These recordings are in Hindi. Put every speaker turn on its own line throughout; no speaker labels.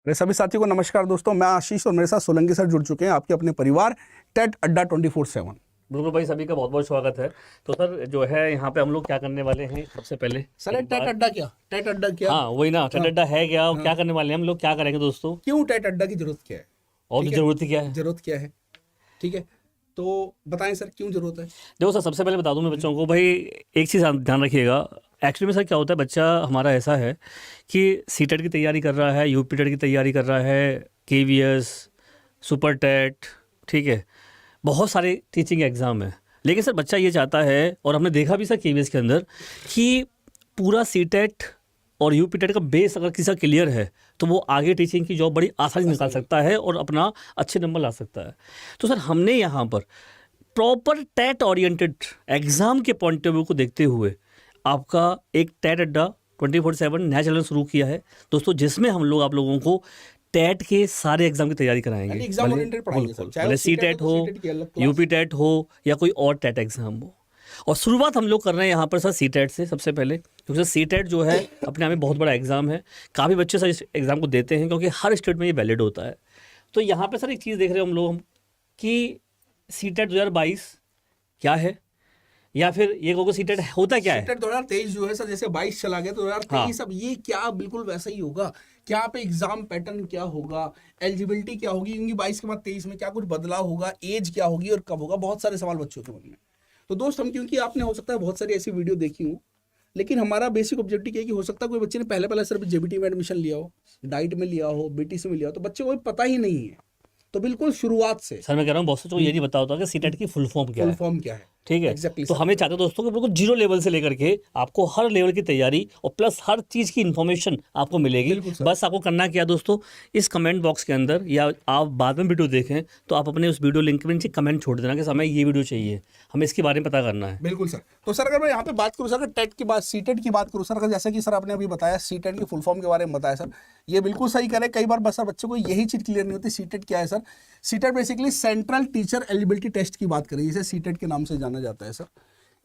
मेरे सभी साथियों को नमस्कार दोस्तों, मैं आशीष और मेरे साथ सोलंकी सर जुड़ चुके हैं आपके अपने परिवार टेट अड्डा 24/7।
बिल्कुल भाई, सभी का बहुत बहुत स्वागत है। तो सर जो है यहाँ पे हम लोग क्या करने वाले हैं सबसे पहले
सर टेट अड्डा क्या, टेट अड्डा क्या?
हाँ वही ना, टेट अड्डा है क्या और क्या करने वाले हैं हम लोग, क्या करेंगे दोस्तों,
क्यों टेट अड्डा की जरूरत क्या है?
और
ठीक है?
जरूरत क्या है।
जरूरत क्या है? ठीक है, तो बताएं सर क्यों जरूरत है?
देखो सर, सबसे पहले बता दूं मैं बच्चों को भाई, एक चीज़ ध्यान रखिएगा। एक्चुअली में सर क्या होता है, बच्चा हमारा ऐसा है कि सीटेट की तैयारी कर रहा है, यूपी टेट की तैयारी कर रहा है, केवीएस, सुपर टेट, ठीक है, बहुत सारे टीचिंग एग्ज़ाम है। लेकिन सर बच्चा ये चाहता है, और हमने देखा भी सर केवीएस के अंदर, कि पूरा सीटेट और यूपी टेट का बेस अगर किसी का क्लियर है तो वो आगे टीचिंग की जॉब बड़ी आसानी से निकाल सकता है और अपना अच्छे नंबर ला सकता है। तो सर हमने यहाँ पर प्रॉपर टेट ओरिएंटेड एग्ज़ाम के पॉइंट ऑफ व्यू को देखते हुए आपका एक टेट अड्डा 24/7 नया चैनल शुरू किया है दोस्तों, जिसमें हम लोग आप लोगों को टेट के सारे एग्जाम की तैयारी कराएंगे।
एग्जाम ओरिएंटेड पढ़ाएंगे सर, चाहे
भले सी टेट हो, यूपी टेट हो या कोई और टेट एग्जाम हो। और शुरुआत हम लोग कर रहे हैं यहाँ पर सर सी टेट से सबसे पहले, क्योंकि सर सी टेट जो है अपने आप में बहुत बड़ा एग्जाम है। काफ़ी बच्चे सर इस एग्ज़ाम को देते हैं क्योंकि हर स्टेट में ये वैलिड होता है। तो यहाँ पर सर एक चीज़ देख रहे हैं हम लोग कि सी टेट 2022 क्या है, या फिर ये कहोगे सी टेट होता क्या है।
सीटेट 2023 जो है सर, जैसे 22 चला गया तो 2023 अब ये क्या बिल्कुल वैसा ही होगा? क्या पे एग्जाम पैटर्न क्या होगा, एलिजिबिलिटी क्या होगी, क्योंकि 22 के बाद 23 में क्या कुछ बदलाव होगा, एज क्या होगी और कब होगा, बहुत सारे सवाल बच्चों के मन में। तो दोस्त हम, क्योंकि आपने हो सकता है बहुत सारी ऐसी वीडियो देखी हो, लेकिन हमारा बेसिक ऑब्जेक्टिव क्या है कि हो सकता है कोई बच्चे ने पहले सिर्फ जेबीटी में एडमिशन लिया हो, डाइट में लिया हो, बीटीसी में लिया हो, तो बच्चे को पता ही नहीं है। तो बिल्कुल शुरुआत से
सर मैं कह रहा हूँ बहुत से तो ये नहीं बता होता कि सी टेट की फुल फॉर्म क्या है।
फुल फॉर्म क्या है,
ठीक है
Exactly,
तो
सर।
हमें चाहते हैं दोस्तों कि बिल्कुल जीरो लेवल से लेकर के आपको हर लेवल की तैयारी और प्लस हर चीज़ की इन्फॉर्मेशन आपको मिलेगी। बस आपको करना क्या है दोस्तों, इस कमेंट बॉक्स के अंदर या आप बाद में वीडियो देखें तो आप अपने उस वीडियो लिंक में नीचे कमेंट छोड़ देना कि हमें ये वीडियो चाहिए, हमें इसके बारे में पता करना है।
बिल्कुल सर। तो सर अगर मैं यहाँ पे बात करूँ सर, अगर टेट की बात, सीटेट की बात करूँ सर, अगर जैसा कि सर आपने अभी बताया सीटेट की फुल फॉर्म के बारे में बताया सर, ये बिल्कुल सही करे। कई बार बस बच्चों को यही चीज़ क्लियर नहीं होती। सीटेट क्या है sir? CTET basically central teacher eligibility test की बात करें, जिसे सीटेट के नाम से जाना जाता है सर।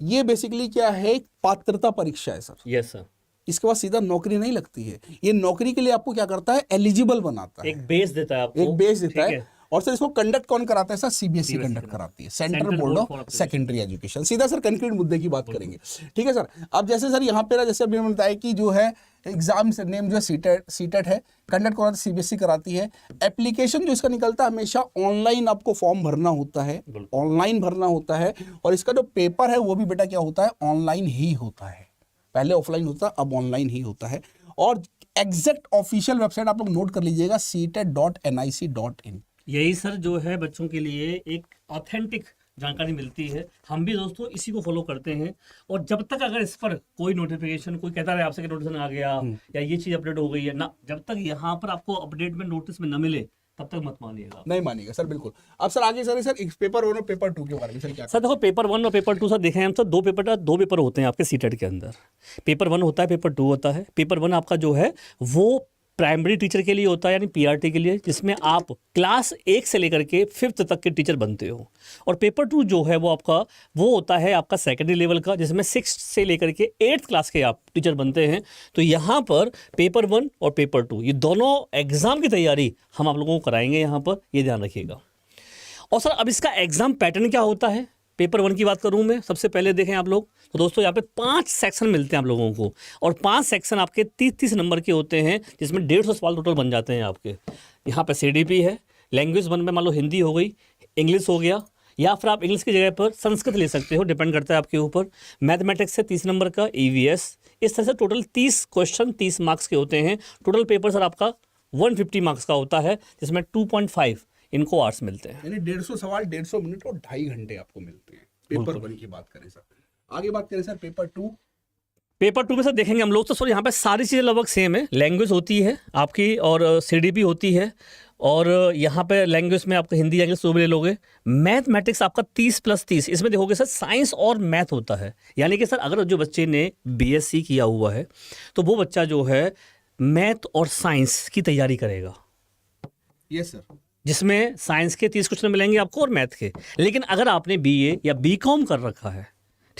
ये बेसिकली क्या है, एक पात्रता परीक्षा है सर।
Yes sir.
इसके बाद सीधा नौकरी नहीं लगती है, ये नौकरी के लिए आपको क्या करता है, एलिजिबल बनाता है,
एक बेस देता है आपको,
एक बेस देता
ठीक
है। और सर इसको कंडक्ट कौन कराता है सर? सीबीएसई कंडक्ट कराती है, central board of secondary education. सीधा सर कंक्रीट मुद्दे की बात करेंगे, ठीक है सर। अब जैसे सर यहाँ पे ना, जैसे अभी मैंने बताया कि जो है एग्जाम से नेम जो है सीटेट है, कंडक्ट कराती है सीबीएसई कराती है। एप्लीकेशन जो इसका निकलता है हमेशा ऑनलाइन आपको फॉर्म भरना होता है, ऑनलाइन भरना होता है। और इसका जो पेपर है वो भी बेटा क्या होता है, ऑनलाइन ही होता है। पहले ऑफलाइन होता, अब ऑनलाइन ही होता है। और एग्जैक्ट ऑफिशियल वेबसाइट आप लोग नोट कर लीजिएगा, ctet.nic.in।
यही सर जो है बच्चों के लिए एक ऑथेंटिक जानकारी मिलती है। हम भी दोस्तों इसी को फॉलो करते हैं। और जब तक अगर इस पर कोई नोटिफिकेशन, कोई कहता रहे आपसे कि नोटिफिकेशन आ गया या ये चीज़ अपडेट हो गई है ना, जब तक यहाँ पर आपको अपडेट में नोटिस में न मिले तब तक मत मानिएगा।
नहीं मानिएगा सर, बिल्कुल। अब सर आगे सर पेपर 1 और पेपर 2 के बारे में सर क्या?
सर देखो, पेपर 1 और पेपर 2 सर देखें हम सर, दो पेपर होते हैं आपके सीटेट के अंदर। पेपर 1 होता है, पेपर 2 होता है। पेपर 1 आपका जो है वो प्राइमरी टीचर के लिए होता है, यानी पीआरटी के लिए, जिसमें आप क्लास 1 से लेकर के 5th तक के टीचर बनते हो। और पेपर 2 जो है वो होता है आपका सेकेंडरी लेवल का, जिसमें 6th से लेकर के 8th क्लास के आप टीचर बनते हैं। तो यहाँ पर पेपर 1 और पेपर 2 ये दोनों एग्जाम की तैयारी हम आप लोगों को कराएंगे यहाँ पर, ये ध्यान रखिएगा। और सर अब इसका एग्जाम पैटर्न क्या होता है, पेपर 1 की बात करूं मैं, सबसे पहले देखें आप लोग तो दोस्तों यहाँ पे 5 सेक्शन मिलते हैं आप लोगों को। और 5 सेक्शन आपके 30-30 नंबर के होते हैं, जिसमें 150 सवाल टोटल बन जाते हैं आपके। यहाँ पे सीडीपी है, लैंग्वेज 1 में मान लो हिंदी हो गई, इंग्लिश हो गया, या फिर आप इंग्लिश की जगह पर संस्कृत ले सकते हो, डिपेंड करता है आपके ऊपर। मैथमेटिक्स है 30 नंबर का, ईवीएस। इस तरह से टोटल 30 क्वेश्चन 30 मार्क्स के होते हैं। टोटल पेपर सर आपका 150 मार्क्स का होता है, जिसमें 2.5 इनको आर्ट्स मिलते हैं।
यानी 150 सवाल 150 मिनट और 2.5 घंटे आपको मिलते हैं। पेपर 1 की बात करें सर। आगे बात करें सर पेपर 2।
पेपर 2 में सर देखेंगे हम लोग तो सर यहाँ पे सारी चीज़ें लगभग सेम है। लैंग्वेज होती है आपकी और सीडीपी होती है। और यहाँ पे लैंग्वेज में आपका हिंदी इंग्लिश जो भी ले लोगे। मैथमेटिक्स आपका 30+30, इसमें देखोगे सर साइंस और मैथ होता है। यानी कि सर अगर जो बच्चे ने बीएससी किया हुआ है तो वो बच्चा जो है मैथ और साइंस की तैयारी करेगा।
Yes sir.
जिसमें साइंस के 30 क्वेश्चन मिलेंगे आपको और मैथ के। लेकिन अगर आपने बीए या बीकॉम कर रखा है,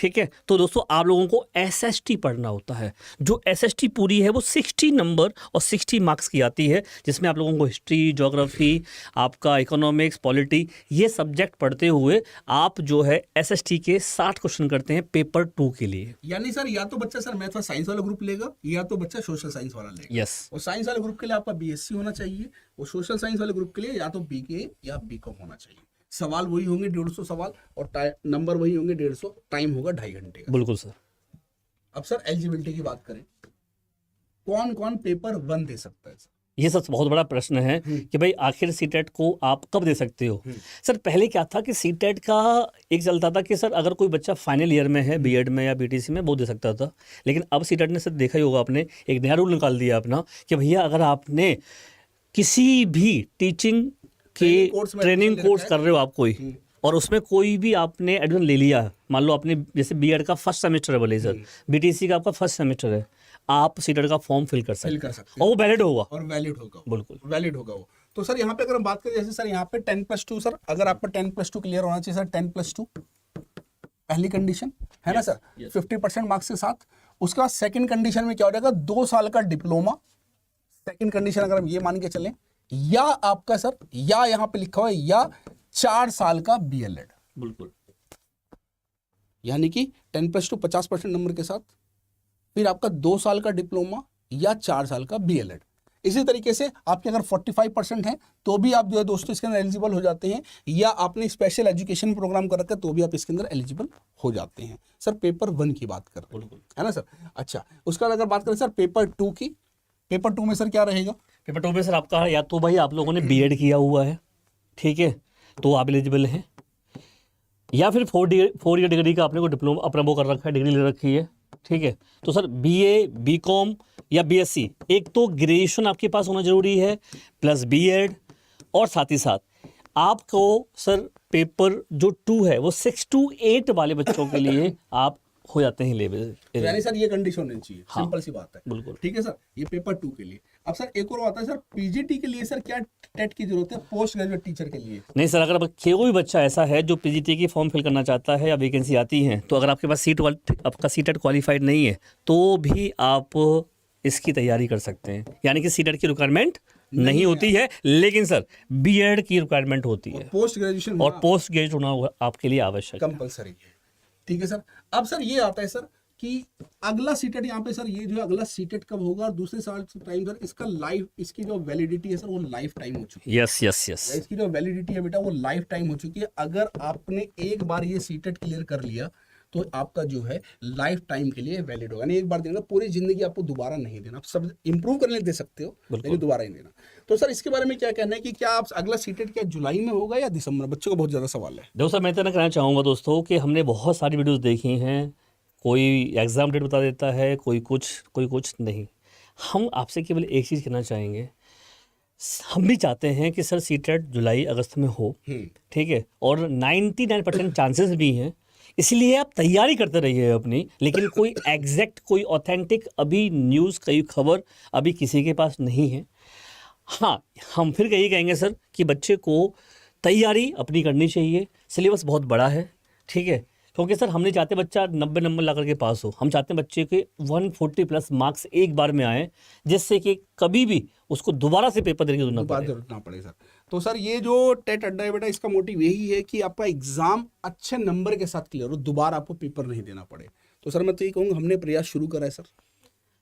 ठीक है। तो दोस्तों आप लोगों को एसएसटी पढ़ना होता है। जो एसएसटी पूरी है वो 60 नंबर और 60 मार्क्स की आती है, जिसमें आप लोगों को हिस्ट्री, ज्योग्राफी, आपका इकोनॉमिक्स, पॉलिटी, ये सब्जेक्ट पढ़ते हुए आप जो है एसएसटी के 60 क्वेश्चन करते हैं पेपर 2 के लिए।
यानी सर या तो बच्चा सर मैथ और साइंस वाला ग्रुप लेगा या तो बच्चा सोशल साइंस वाला लेगा।
यस।
और साइंस वाले ग्रुप के लिए आपका बीएससी होना चाहिए, और सोशल साइंस वाले ग्रुप के लिए या तो बीके या बीकॉम होना चाहिए। सवाल वही होंगे 150 सवाल, और नंबर वही होंगे 150, टाइम होगा 2.5 घंटे का।
बिल्कुल सर।
अब सर एलिजिबिलिटी की बात करें, कौन कौन पेपर 1 दे सकता है सर?
ये सब बहुत बड़ा प्रश्न है कि भाई आखिर सीटेट को आप कब दे सकते हो। सर पहले क्या था कि सीटेट का एक चलता था कि सर अगर कोई बच्चा फाइनल ईयर में है बीएड में या बीटीसी में वो दे सकता था, लेकिन अब सीटेट ने सर देखा ही होगा आपने, एक नया रूल निकाल दिया अपना कि भैया अगर आपने किसी भी टीचिंग के ट्रेनिंग कोर्स कर रहे हो आप कोई, और उसमें कोई भी आपने एडमिशन ले लिया, मान लो आपने जैसे बीएड का फर्स्ट सेमेस्टर है बोले सर, बीटीसी का आपका फर्स्ट सेमेस्टर है, आप सीटेट का फॉर्म फिल कर सकते हैं और वो वैलिड होगा।
और वैलिड होगा,
बिल्कुल
वैलिड होगा वो। तो सर यहाँ पे अगर हम बात करें, जैसे सर यहाँ पे 10+2 सर, अगर आपका 10+2 क्लियर होना चाहिए सर, 10+2 पहली कंडीशन है ना सर, 50% मार्क्स के साथ। उसके बाद सेकंड कंडीशन में क्या हो जाएगा, 2 साल का डिप्लोमा। सेकंड कंडीशन अगर हम ये मान के चलें, या आपका सर, या यहाँ पे लिखा हुआ है या 4 साल का बीएलएड।
बिल्कुल।
यानी कि 10+2 50% नंबर के साथ, फिर आपका 2 साल का डिप्लोमा या 4 साल का बीएलएड। इसी तरीके से आपके अगर 45% है तो भी आप जो है दोस्तों इसके अंदर एलिजिबल हो जाते हैं, या आपने स्पेशल एजुकेशन प्रोग्राम कर रखा है तो भी आप इसके अंदर एलिजिबल हो जाते हैं। सर पेपर 1 की बात कर रहे हैं, है ना सर। अच्छा, उसके बाद अगर बात करें सर पेपर 2 की, पेपर 2 में सर क्या रहेगा?
पेपर 2 में सर आपका या तो भाई आप लोगों ने बीएड किया हुआ है, ठीक है, तो आप एलिजिबल हैं, या फिर 4 ईयर डिग्री का आपने को डिप्लोमा अपना वो कर रखा है, डिग्री ले रखी है, ठीक है। तो सर बीए, बीकॉम या बीएससी, एक तो ग्रेजुएशन आपके पास होना जरूरी है प्लस बीएड, और साथ ही साथ आपको सर पेपर जो 2 है वो 6 to 8 वाले बच्चों के लिए आप हो जाते हैं लेवल।
यानी सर ये कंडीशन होनी चाहिए,
हाँ,
सिंपल सी बात है।
बिल्कुल
ठीक है सर, ये पेपर 2 के लिए। अब सर एक और आता है सर, पीजीटी के लिए सर क्या टेट की जरूरत है पोस्ट ग्रेजुएट टीचर के लिए?
नहीं सर, अगर कोई बच्चा ऐसा है जो पीजीटी की फॉर्म फिल करना चाहता है या वैकेंसी आती है, तो अगर आपके पास आपका सीटेट क्वालिफाइड नहीं है तो भी आप इसकी तैयारी कर सकते हैं। यानी कि सीटेट की रिक्वायरमेंट नहीं होती है, लेकिन सर बीएड की रिक्वायरमेंट होती है,
पोस्ट ग्रेजुएशन
और पोस्ट ग्रेजुएट होना आपके लिए आवश्यक है,
कंपलसरी है। ठीक है सर। अब सर ये आता है सर कि अगला सीटेट यहाँ पे सर, ये जो है अगला सीटेट कब होगा, और दूसरे साल टाइम सर इसका लाइफ, इसकी जो वैलिडिटी है सर वो लाइफ टाइम हो चुकी है।
Yes yes yes.
इसकी जो वैलिडिटी है बेटा वो लाइफ टाइम हो चुकी है। अगर आपने एक बार ये सीटेट क्लियर कर लिया तो आपका जो है लाइफ टाइम के लिए वैलिड होगा। नहीं एक बार देना, पूरी जिंदगी आपको दोबारा नहीं देना। आप सब इंप्रूव करने दे सकते हो लेकिन दोबारा नहीं देना। तो सर इसके बारे में क्या कहना है कि क्या आप अगला सीटेट क्या जुलाई में होगा या दिसंबर? बच्चों का बहुत ज़्यादा सवाल है।
देखो सर, मैं इतना कहना चाहूँगा दोस्तों कि हमने बहुत सारी वीडियोस देखी हैं, कोई एग्ज़ाम डेट बता देता है, कोई कुछ नहीं। हम आपसे केवल एक चीज़ कहना चाहेंगे, हम भी चाहते हैं कि सर सीटेट जुलाई अगस्त में हो, ठीक है, और 99% चांसेस भी हैं, इसलिए आप तैयारी करते रहिए अपनी। लेकिन कोई एग्जैक्ट, कोई ऑथेंटिक अभी न्यूज़, कई खबर अभी किसी के पास नहीं है। हाँ, हम फिर यही कहेंगे सर कि बच्चे को तैयारी अपनी करनी चाहिए। सिलेबस बहुत बड़ा है, ठीक है, क्योंकि सर हम नहीं चाहते बच्चा 90 नंबर ला करके पास हो। हम चाहते हैं बच्चे के 140+ मार्क्स एक बार में आए, जिससे कि कभी भी उसको दोबारा से पेपर देने की जरूरत ना पड़े।
सर तो सर ये जो टेट अड्डा है बेटा, इसका मोटिव यही है कि आपका एग्जाम अच्छे नंबर के साथ क्लियर हो, दोबारा आपको पेपर नहीं देना पड़े। तो सर मैं तो ये कहूँगा, हमने प्रयास शुरू करा है सर,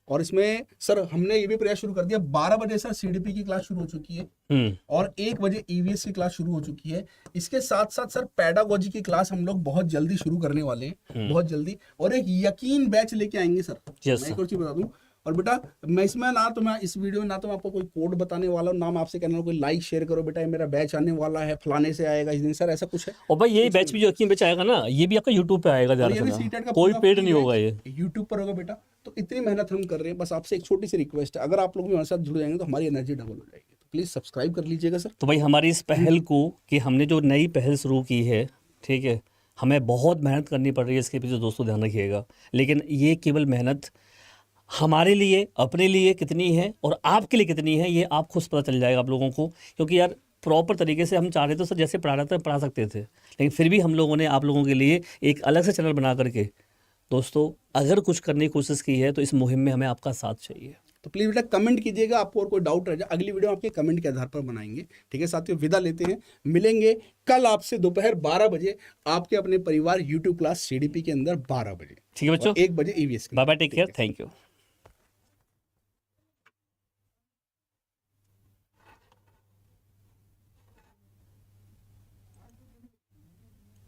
और इसमें सर हमने ये भी प्रयास शुरू कर दिया। 12 बजे सर सीडीपी की क्लास शुरू हो चुकी है और 1 बजे ईवीएस की क्लास शुरू हो चुकी है। इसके साथ साथ सर पेडागोजी की क्लास हम लोग बहुत जल्दी शुरू करने वाले हैं, बहुत जल्दी, और एक यकीन बैच लेके आएंगे सर। मैं एक और चीज बता दूं, और बेटा मैं इसमें ना तो मैं इस वीडियो में ना तो मैं आपको कोई कोड बताने वाला हूँ, ना मैं आपसे कहने वाला कोई लाइक शेयर करो बेटा ये मेरा बैच आने वाला है, फलाने से आएगा इस दिन, सर ऐसा कुछ है।
और भाई ये बैच भी जो यकीन बैच आएगा ना, ये भी आपका यूट्यूब पे आएगा, कोई पेड नहीं होगा, ये
यूट्यूब पर होगा बेटा। तो इतनी मेहनत हम कर रहे हैं, बस आपसे एक छोटी सी रिक्वेस्ट है, अगर आप लोग भी हमारे साथ जुड़ जाएंगे तो हमारी एनर्जी डबल हो जाएगी। तो प्लीज़ सब्सक्राइब कर लीजिएगा सर।
तो भाई हमारी इस पहल को, कि हमने जो नई पहल शुरू की है, ठीक है, हमें बहुत मेहनत करनी पड़ रही है इसके पीछे, दोस्तों ध्यान रखिएगा। लेकिन ये केवल मेहनत हमारे लिए, अपने लिए कितनी है और आपके लिए कितनी है, ये आप खुद पता चल जाएगा आप लोगों को। क्योंकि यार प्रॉपर तरीके से हम चाह रहे थे सर, जैसे पढ़ा रहे थे पढ़ा सकते थे, लेकिन फिर भी हम लोगों ने आप लोगों के लिए एक अलग से चैनल बना करके दोस्तों अगर कुछ करने की कोशिश की है तो इस मुहिम में हमें आपका साथ चाहिए।
तो प्लीज बेटा कमेंट कीजिएगा, आपको और कोई डाउट रह जाए अगली वीडियो आपके कमेंट के आधार पर बनाएंगे। ठीक है साथियों, विदा लेते हैं, मिलेंगे कल आपसे दोपहर 12 बजे आपके अपने परिवार यूट्यूब क्लास CDP के अंदर 12 बजे,
ठीक है बच्चों,
1 बजे EVS।
Bye bye, take care, thank you.